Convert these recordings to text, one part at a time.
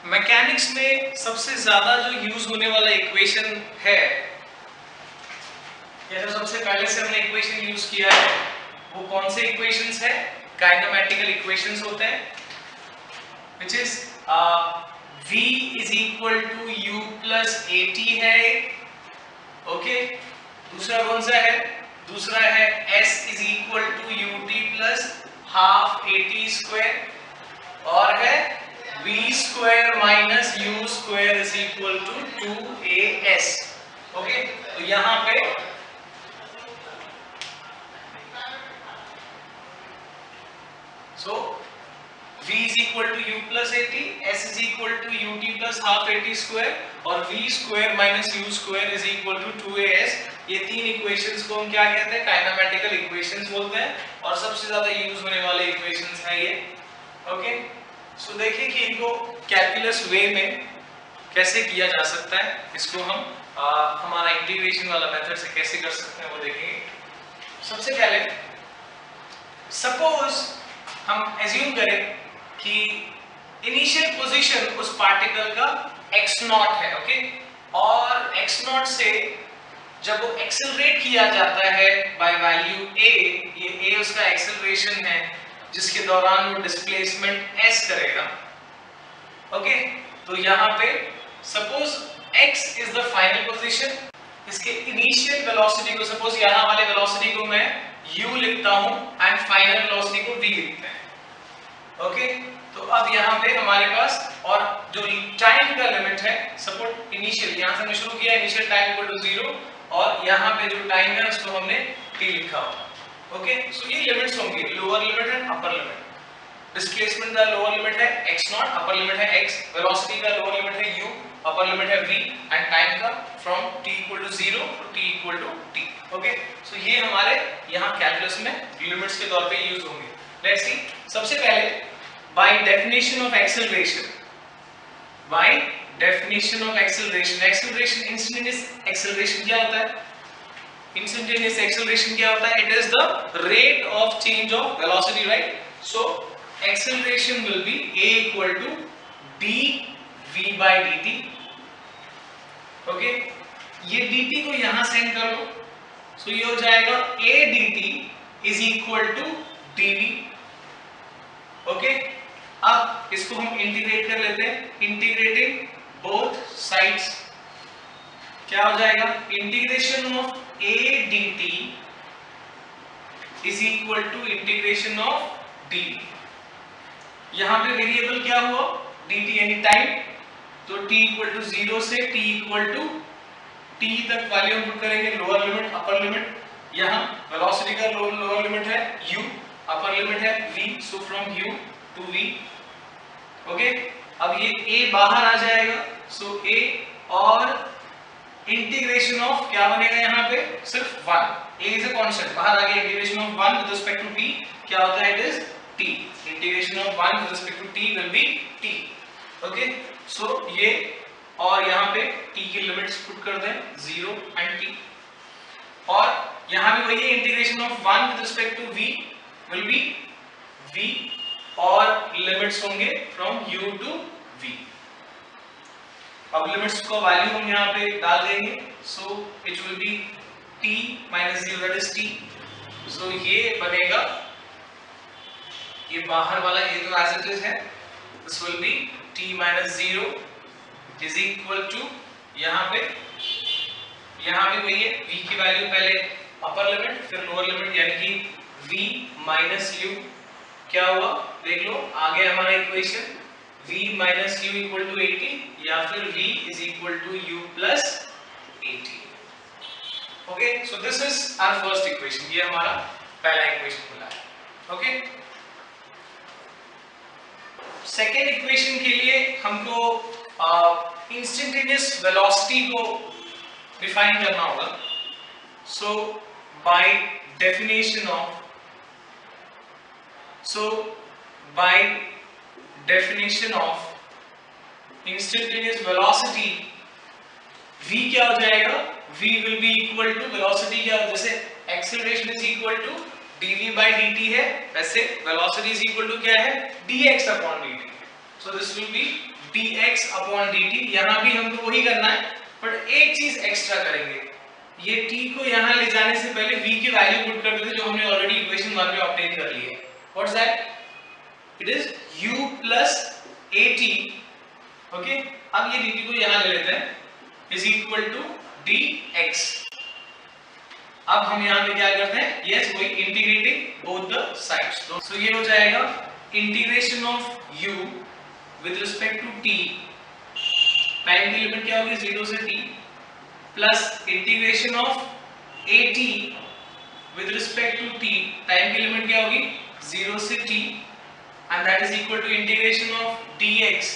Mechanics में सबसे ज्यादा जो यूज होने वाला इक्वेशन है या जो सबसे पहले से हमने इक्वेशन यूज किया है वो कौन से इक्वेशंस है? काइनेमेटिकल इक्वेशंस होते हैं, which is v is equal to u plus at है। ओके, दूसरा कौन सा है? दूसरा है s is equal to ut plus half at square और है v square minus u square is equal to 2as। Okay, तो यहां पे so v is equal to u plus at, s is equal to ut plus half at square और v square minus u square is equal to 2as। ये तीन equations को हम क्या कहते हैं? काइनेमेटिकल इक्वेशंस बोलते हैं और सबसे ज्यादा यूज होने वाले इक्वेशंस हैं ये। ओके, सो देखिए कि इनको कैलकुलस वे में कैसे किया जा सकता है। इसको हम हमारा इंटीग्रेशन वाला मेथड से कैसे कर सकते हैं वो देखेंगे। सबसे पहले सपोज हम एज्यूम करें कि इनिशियल पोजीशन उस पार्टिकल का x नॉट है। ओके, और x नॉट से जब वो एक्सेलरेट किया जाता है बाय वैल्यू a, ये a उसका एक्सेलरेशन है जिसके दौरान वो डिस्प्लेसमेंट s करेगा। ओके, तो यहाँ पे suppose x is the final position, इसके इनिशियल वेलोसिटी को सपोज यहाँ वाले वेलोसिटी को मैं u लिखता हूँ एंड फाइनल वेलोसिटी को v लिखते हैं। ओके, तो अब यहाँ पे हमारे पास और जो टाइम का लिमिट है, सपोज इनिशियल यहाँ से हमने शुरू किया, इनिशियल टाइम इक्वल टू 0 और यहाँ पे जो टाइम है उसको हमने t लिखा होगा। ओके, सो ये लिमिट्स होंगी, lower limit and upper limit. Displacement का लोअर लिमिट है x नॉट, अपर लिमिट है x, वेलोसिटी का लोअर लिमिट है u, अपर लिमिट है v एंड टाइम का from t equal to 0 to t equal to t। Okay, so ये हमारे यहाँ कैलकुलस में लिमिट्स के तौर पे यूज होंगे। लेट्स सी, सबसे पहले by definition of acceleration, by definition of acceleration, acceleration instantaneous acceleration क्या होता है? इंस्टेंटेनियस एक्सेलरेशन क्या होता है? It is the rate of change of velocity, right? So acceleration will be a equal to dv by dt। Okay, ये dt को यहां send कर लो, सो ये हो जाएगा a dt is equal to dv। Okay, अब इसको हम इंटीग्रेट कर लेते हैं, इंटीग्रेटिंग बोथ साइड्स क्या हो जाएगा? Integration of a dt is equal to integration of dv। यहां पे वेरिएबल क्या हुआ? dt यानी टाइम, तो t इक्वल टू 0 से t इक्वल टू t तक वैल्यू पुट करेंगे, लोअर लिमिट अपर लिमिट। यहां वेलोसिटी का लोअर लिमिट है u, अपर लिमिट है v, so from u to v। Okay, अब ये a बाहर आ जाएगा, सो a और इंटीग्रेशन ऑफ क्या बनेगा यहाँ पे? सिर्फ 1, a इज अ कांस्टेंट, बाहर आ गया, integration of 1 with respect to t क्या होता है? It is t, integration of 1 with respect to t will be t। Okay, so ये और यहाँ पे t की लिमिट्स पुट कर दें 0 एंड t, और यहाँ भी वही है, integration of 1 with respect to v will be v और लिमिट्स होंगे फ्रॉम u टू v। अब लिमिट्स को वैल्यू हम यहाँ पे डाल देंगे, so it will be t minus 0 that is t। So ये बनेगा, ये बाहर वाला ये तो एज इट इज है, this will be t minus 0 is equal to यहाँ पे वही है, v की वैल्यू पहले अपर लिमिट फिर लोअर लिमिट, यानी कि v minus u क्या हुआ? देख लो, आ गया हमारा equation v minus u equal to 80 या फिर v is equal to u plus 80। Okay, so this is our first equation, ये हमारा पहला इक्वेशन मिला है। ओके, सेकेंड इक्वेशन के लिए हमको इंस्टेंटेनियस वेलोसिटी को डिफाइन करना होगा। So by definition of instantaneous velocity v क्या हो जाएगा? v will be equal to velocity क्या, जैसे acceleration is equal to dv by dt है, वैसे वेलोसिटी इज इक्वल टू क्या है? dx upon dt। So this will be dx upon dt। यहाँ भी हमको वही करना है, बट एक चीज एक्स्ट्रा करेंगे, ये t को यहाँ ले जाने से पहले v की वैल्यू पुट कर देते, जो हमने ऑलरेडी इक्वेशन 1 में ऑब्टेन कर ली है। What's that? It is u plus at। Okay, अब ये dt को यहाँ ले लेते हैं, इज इक्वल टू dx। अब हम यहाँ पे क्या करते हैं, यस वही integrating both the sides. So ये हो जाएगा integration of u with respect to t, time की लिमिट क्या होगी 0 से t, plus integration of at with respect to t, time की लिमिट क्या होगी 0 से t, and that is equal to integration of dx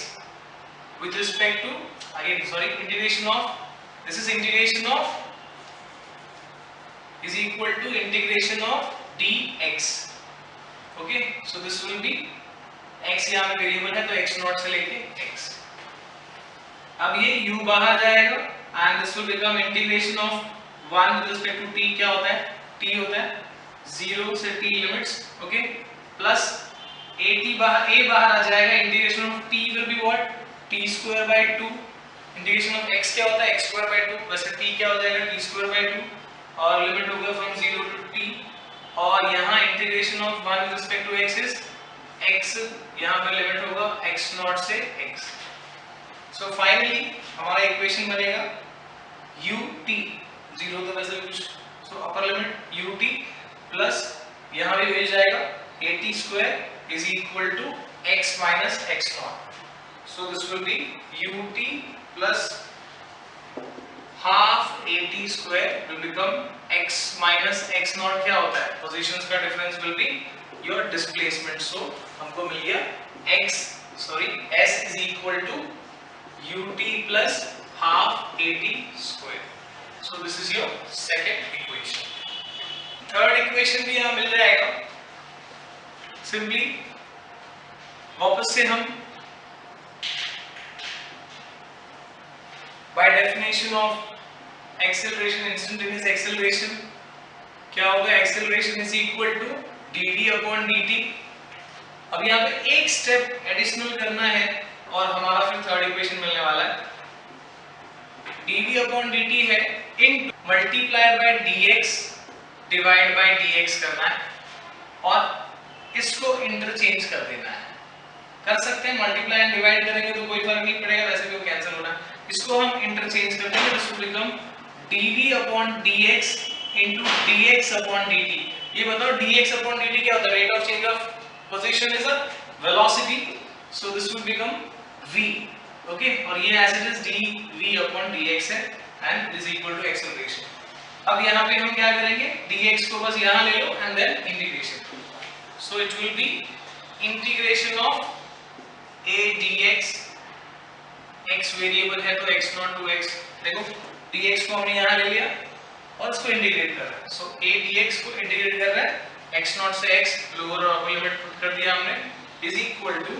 with respect to, again sorry, integration of, this is integration of is equal to integration of dx। okay, so this will be x, यहाँ पे variable है तो x naught से लेके x। अब ये u बाहर जाएगा and this will become integration of 1 with respect to t, क्या होता है, t होता है 0 से t limits, okay, plus a बाहर आ जाएगा, integration of t will be what, t square by 2, integration of x क्या होता है x square by 2, वैसे t क्या हो जाएगा t square by 2, और लिमिट होगा फ्रॉम 0 टू t, और यहाँ integration of 1 with respect to x is x, यहाँ पे लिमिट होगा x नॉट से x। सो फाइनली हमारा इक्वेशन बनेगा ut 0 तो वैसे कुछ, so upper limit ut plus यहाँ भी हो जाएगा at square is equal to x minus x naught. So this will be ut plus half at square will become x minus x naught, क्या होता है, positions का difference will be your displacement। so हमको मिल गया s is equal to ut plus half at square। so this is your second equation। third equation भी यहाँ मिल जाएगा, simply वापस से हम by definition of acceleration, instantaneous acceleration क्या होगा, acceleration is equal to dd upon dt। अब यहाँ पे एक स्टेप एडिशनल करना है और हमारा फिर थर्ड इक्वेशन मिलने वाला है, dd upon dt है इन multiply by dx divide by dx करना है, और इसको इंटरचेंज कर देना है। कर सकते हैं मल्टीप्लाई एंड डिवाइड करेंगे तो कोई फर्क नहीं पड़ेगा, वैसे भी वो कैंसिल होना है, इसको हम इंटरचेंज कर देंगे, this will become dv upon dx into dx upon dt। ये बताओ dx upon dt क्या होता है, rate of change of position is a velocity, so this will become v, okay, और ये as it is dv upon dx है and is equal to acceleration. अब यहाँ पे हम क्या करेंगे, dx को बस यहाँ ले लो and then integration, so it will be integration of a dx, x variable है तो x नॉट टू x, देखो dx को हमने यहाँ ले लिया और इसको इंटीग्रेट कर रहे हैं, सो a dx को इंटीग्रेट कर रहे हैं, x नॉट से x लोअर और अपर लिमिट पुट कर दिया हमने, इज इक्वल टू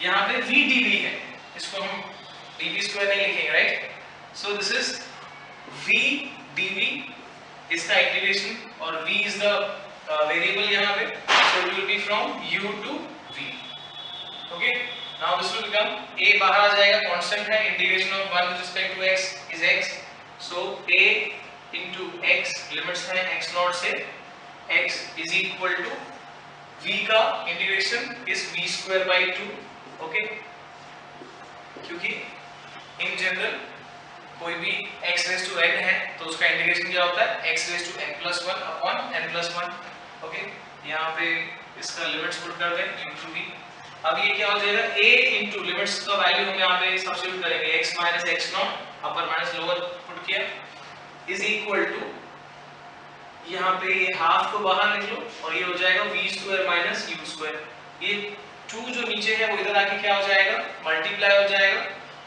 यहाँ पे v dv है, इसको हम dv स्क्वायर नहीं लिखेंगे, right, so this is v dv, इसका इंटीग्रेशन, और v इज द वेरिएबल यहाँ पे, so it will be from u to v, okay. Now this will become a बाहर आ जाएगा, कांस्टेंट है, integration of 1 with respect to x is x, so a into x, limits हैं x naught से x is equal to v का integration is v square by 2, okay, क्योंकि in general कोई भी x raised to n है तो उसका integration क्या होता है, x raised to n plus 1 upon n plus 1, okay, यहाँ पे इसका लिमिट्स पुट कर दें into v। अब ये क्या हो जाएगा, a into लिमिट्स का वैल्यू हम यहाँ पे सब्स्टिट्यूट करेंगे, x माइनस x नॉट, अपर माइनस लोअर पुट किया, इज इक्वल टू, यहाँ पे ये हाफ को बाहर निकलो और ये हो जाएगा v square minus u square, ये 2 जो नीचे है वो इधर आके क्या हो जाएगा, मल्टीप्लाई हो जाएगा,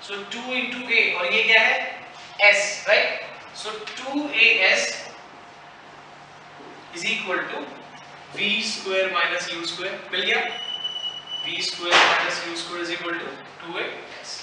सो 2 into a, और ये क्या है s, right, so 2as is equal to v square minus u square, मिल गया, v square minus u square is equal to 2as।